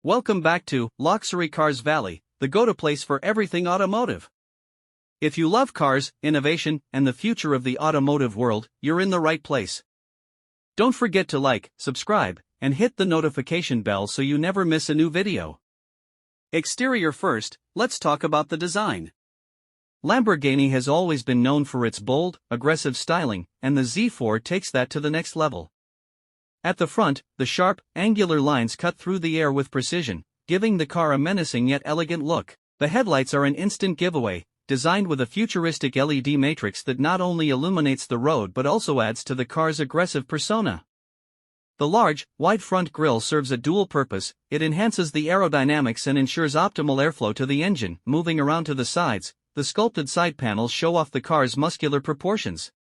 Welcome back to Luxury Cars Valley, the go-to place for everything automotive. If you love cars, innovation, and the future of the automotive world, you're in the right place. Don't forget to like, subscribe, and hit the notification bell so you never miss a new video. Exterior first, let's talk about the design. Lamborghini has always been known for its bold, aggressive styling, and the Z4 takes that to the next level. At the front, the sharp, angular lines cut through the air with precision, giving the car a menacing yet elegant look. The headlights are an instant giveaway, designed with a futuristic LED matrix that not only illuminates the road but also adds to the car's aggressive persona. The large, wide front grille serves a dual purpose. It enhances the aerodynamics and ensures optimal airflow to the engine. Moving around to the sides, the sculpted side panels show off the car's muscular proportions.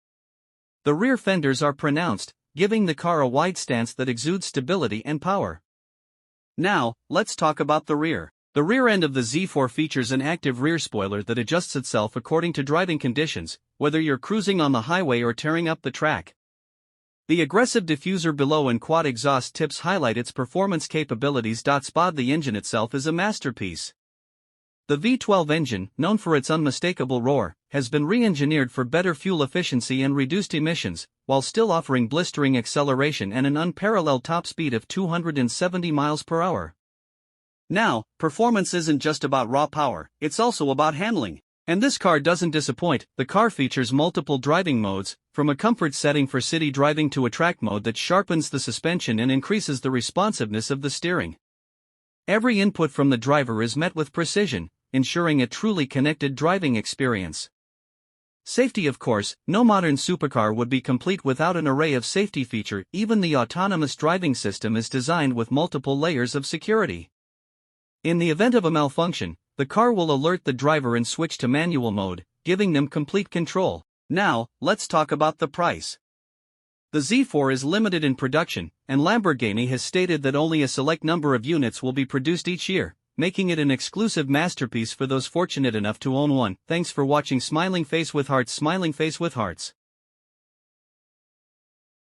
The rear fenders are pronounced, giving the car a wide stance that exudes stability and power. Now, let's talk about the rear. The rear end of the Z4 features an active rear spoiler that adjusts itself according to driving conditions, whether you're cruising on the highway or tearing up the track. The aggressive diffuser below and quad exhaust tips highlight its performance capabilities. Spod the engine itself is a masterpiece. The V12 engine, known for its unmistakable roar, has been re-engineered for better fuel efficiency and reduced emissions, while still offering blistering acceleration and an unparalleled top speed of 270 miles per hour. Now, performance isn't just about raw power, it's also about handling. And this car doesn't disappoint. The car features multiple driving modes, from a comfort setting for city driving to a track mode that sharpens the suspension and increases the responsiveness of the steering. Every input from the driver is met with precision, ensuring a truly connected driving experience. Safety, of course, no modern supercar would be complete without an array of safety features. Even the autonomous driving system is designed with multiple layers of security. In the event of a malfunction, the car will alert the driver and switch to manual mode, giving them complete control. Now, let's talk about the price. The Z4 is limited in production, and Lamborghini has stated that only a select number of units will be produced each year, making it an exclusive masterpiece for those fortunate enough to own one. Thanks for watching. Smiling face with hearts.